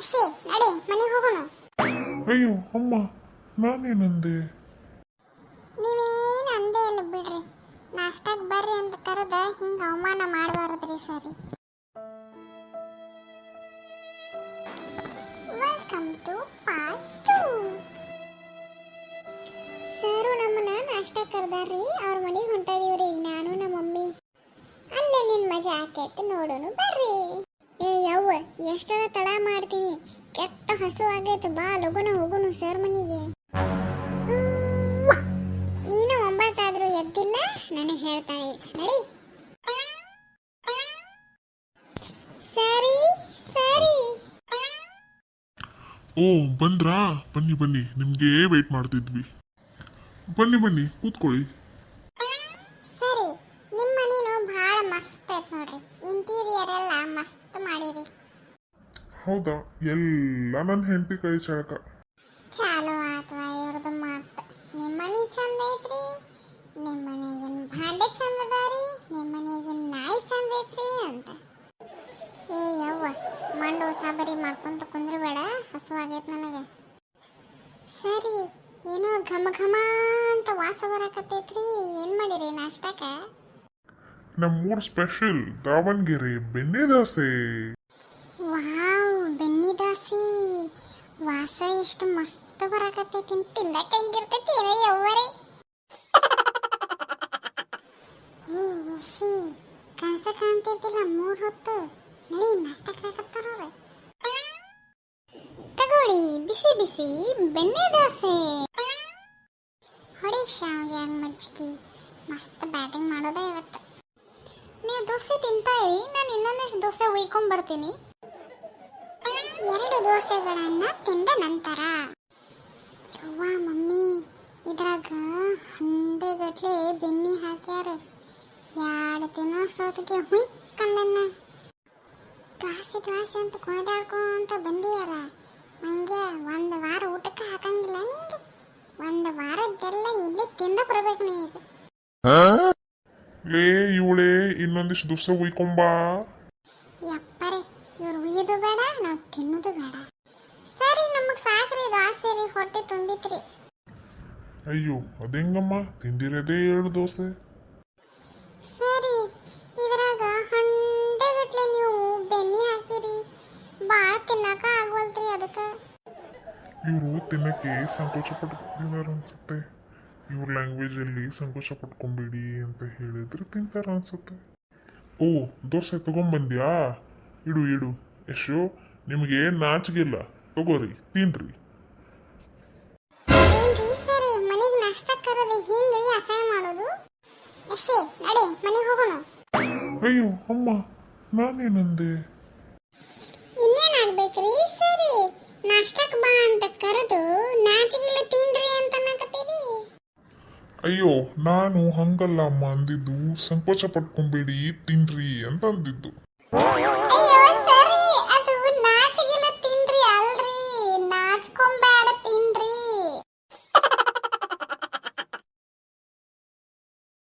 ಅಷ್ಟೇ ನಡಿ ಮನೆಗೆ ಹೋಗೋಣ. ಅಯ್ಯೋ ಅಮ್ಮ, ನಾನೇನಂದೆ? ನೀವೇನು ಅಂದೇ ಇಲ್ಲ ಬಿಡ್ರಿ. ನಾಷ್ಟಕ್ಕೆ ಬರ್ರಿ ಅಂತ ಕರೆದ ಹಿಂಗೆ ಅವಮಾನ ಮಾಡಬಾರದ್ರಿ ಸರಿ. Welcome to part 2. ಸರು ನಮ್ಮನ್ನ ನಾಷ್ಟ ಕರೆದಾರ್ರಿ. ಅವ್ರ ಮನೆಗೆ ಹೊಂಟಿದೀವ್ರಿ ನಾನು ನಮ್ಮ ಮಮ್ಮಿ. ಅಲ್ಲೇ ನಿನ್ನ ಮಜಾ ಆಕೈತೆ ನೋಡೋಣ ಬರ್ರಿ. ಏ ಯವ್ವ, ಎಷ್ಟರ ತಡ ಮಾಡ್ತೀನಿ, ಕೆಟ್ಟ ಹಸು ಆಗೈತೆ, ಬಾ ಲಗುನ ಹೋಗುನು ಸರ್ ಮನೆಗೆ. ನೀನು 9 ಆದ್ರೂ ಎದ್ದಿಲ್ಲ, ನನಗೆ ಹೇಳ್ತಾಳೆ ನಡಿ. ಸರಿ ಸರಿ. ಓ ಬಂದ್ರಾ? ಬನ್ನಿ ಬನ್ನಿ, ನಿಮ್ಗೆ ವೇಟ್ ಮಾಡ್ತಿದ್ವಿ. ಬನ್ನಿ ಬನ್ನಿ ಕೂತ್ಕೊಳ್ಳಿ. ಸರಿ, ನಿಮ್ಮ ಮನೇನು ಭಾಳ ಮಸ್ತ್ ಐತೆ ನೋಡ್ರಿ. ಇಂಟೀರಿಯರ್ ಎಲ್ಲ ಮಸ್ತ್ ಮಾಡಿರಿ. ಹೌದಾ? ಎಲ್ಲ ನನ್ನ ಹೆಂಡತಿ ಕೈ ಚಳಕ. ಚಾಲು ಆತ್ವಾ ಇವ್ರದ್ದು ಮಾತು. ನಿಮ್ಮ ಮನೆ ಚಂದ ಐತ್ರಿ, ನಿಮ್ಮ ಮನೆಗಿನ ಭಾಂಡೆ ಚಂದ ಅದಾರಿ, ನಿಮ್ಮ ಮನೆಗಿನ ನಾಯಿ ಚಂದ ಐತ್ರಿ ಅಂತ. ಏ ಯವ್ವ, ಮಂಡು ಸಾಬರಿ ಮಾಡ್ಕೊಂತ ಕುಂದ್ರಿ ಬೇಡ, ಹಸು ಆಗೈತೆ ನನಗೆ. ಸರಿ, ಏನೋ ಘಮ ಘಮ ಅಂತ ವಾಸ ಬರಕತ್ತೈತ್ರಿ. ಏನು ಮಾಡಿರಿ ನಾಷ್ಟಕ್ಕ? ನಮ್ಮೂರ್ ಸ್ಪೆಷಲ್ ದಾವಣಗೆರೆ ಬೆಣ್ಣೆ ದೋಸೆ. ವಾವ್, ಬೆನ್ನಿ ದಾಸಿ ವಾಸ ಎಷ್ಟು ಮಸ್ತ್ ಬರಕತ್ತೈತಿ. ತಿನ್ನಕ್ಕೆ ಹೆಂಗಿರ್ತೈತಿ ಏನೋ ಯವ್ವರೇ. ಹೇ ಯಶಿ, ಕನಸ ಕಾಣ್ತೈತಿಲ್ಲ 3 ಹೊತ್ತು. ನಡಿ ನಾಷ್ಟಕ್ಕೆ ಹಾಕತ್ತಾರ. ತಗೊಳ್ಳಿ ಬಿಸಿ ಬಿಸಿ ಬೆಣ್ಣೆ ದೋಸೆ. ಹೊಡಿ ಶಾವಿಗೆ ಮಜ್ಜಿಗೆ, ಮಸ್ತ್ ಬ್ಯಾಟಿಂಗ್ ಮಾಡೋದೇ ಇವತ್ತು. ನೀವು ದೋಸೆ ತಿಂತಾ ಇರಿ, ನಾನು ಇನ್ನೊಂದಷ್ಟು ದೋಸೆ ಉಯ್ಕೊಂಡ್ ಬರ್ತೀನಿ. 2 ದೋಸೆಗಳನ್ನ ತಿಂದ ನಂತರ, ಯವ್ವ ಮಮ್ಮಿ, ಇದ್ರಾಗ ಹಂಡೆಗಟ್ಲೆ ಬೆಣ್ಣೆ ಹಾಕ್ಯಾರ. 2 ತಿನ್ನೋಷ್ಟೊತ್ತಿಗೆ ಹುಯ್ಕಂದನ್ನ. ದ್ವಾಸೆ ದ್ವಾಸೆ ಅಂತ ಕುಣಿದಾಡ್ಕೊಂತ ಬಂದಿಯಾರ. ನಂಗೆ 1 ವಾರ ಊಟಕ್ಕೆ ಹಾಕಂಗಿಲ್ಲ ನಿಂಗೆ. 1 ವಾರದ್ದೆಲ್ಲ ಇಲ್ಲಿ ತಿಂದ ಬರ್ಬೇಕು ನೀ ಈಗ. ಲೇ ಇವಳೇ, ಇನ್ನೊಂದಿಷ್ಟು ದೋಸೆ ಉಯ್ಕೊಂಬಾ. ಯಪ್ಪರೆ, ಇವ್ರು ಉಯ್ಯೋದು ಬೇಡ, ನಾವು ತಿನ್ನೋದು ಬೇಡ. ಸರಿ, ನಮಗೆ ಸಾಕ್ರಿ ದೋಸೆ ರೀ, ಹೊಟ್ಟೆ ತುಂಬಿತ್ರಿ. ಅಯ್ಯೋ ಅದೆಂಗಮ್ಮ, ತಿಂದಿರೋದೇ 2 ದೋಸೆ. ಸರಿ, ಇದ್ರಾಗ ಹಂಡೆಗಟ್ಲೆ ನೀವು ಬೆಣ್ಣೆ ಹಾಕಿರಿ, ಭಾಳ ತಿನ್ನಕ ಆಗವಲ್ತ್ರಿ. ಅದಕ್ಕೆ ಇವರು ತಿನ್ನಕ್ಕೆ ಸಂಕೋಚ ಪಡ್ತಿದಾರ ಅನ್ಸುತ್ತೆ. ಇವ್ರ ಲ್ಯಾಂಗ್ವೇಜಲ್ಲಿ ಸಂಕೋಚ ಪಡ್ಕೊಂಬೇಡಿ ಅಂತ ಹೇಳಿದ್ರೆ ತಿಂತಾರ ಅನ್ಸುತ್ತೆ. ಓ ದೋಸೆ ತಗೊಂಬಂದ್ಯಾ? ಇಡು ಇಡು. ಯಶೋ, ನಿಮಗೆ ನಾಚಿಗಿಲ್ಲ, ತಗೋರಿ ತಿನ್ರಿ. ಏನ್ರಿ ಸರಿ, ಮನೆಗೆ ನಾಷ್ಟ ಕರದೆ ಹಿಂಗ್ರಿ ಅಸಹ್ಯ ಮಾಡೋದು? ಎಷ್ಟೇ ನಡಿ ಮನೆಗೆ ಹೋಗೋಣ. ಅಯ್ಯೋ ಅಮ್ಮ, ನಾನೇನಂದೆ? ಇನ್ನೇನಾಗ್ಬೇಕ್ರಿ ಸರಿ, ನಾಷ್ಟಕ್ಕೆ ಬಾ ಅಂತ ಕರೆದು ನಾಚಿಗಿಲ್ಲ ತಿನ್ರಿ ಅಂತ ಅನ್ನಕತ್ತೀರಿ. ಅಯ್ಯೋ ನಾನು ಹಂಗಲ್ಲ ಅಮ್ಮ ಅಂದಿದ್ದು, ಸಂಕೋಚ ಪಡ್ಕೊಂಬೇಡಿ ತಿನ್ರಿ ಅಂತ ಅಂದಿದ್ದು.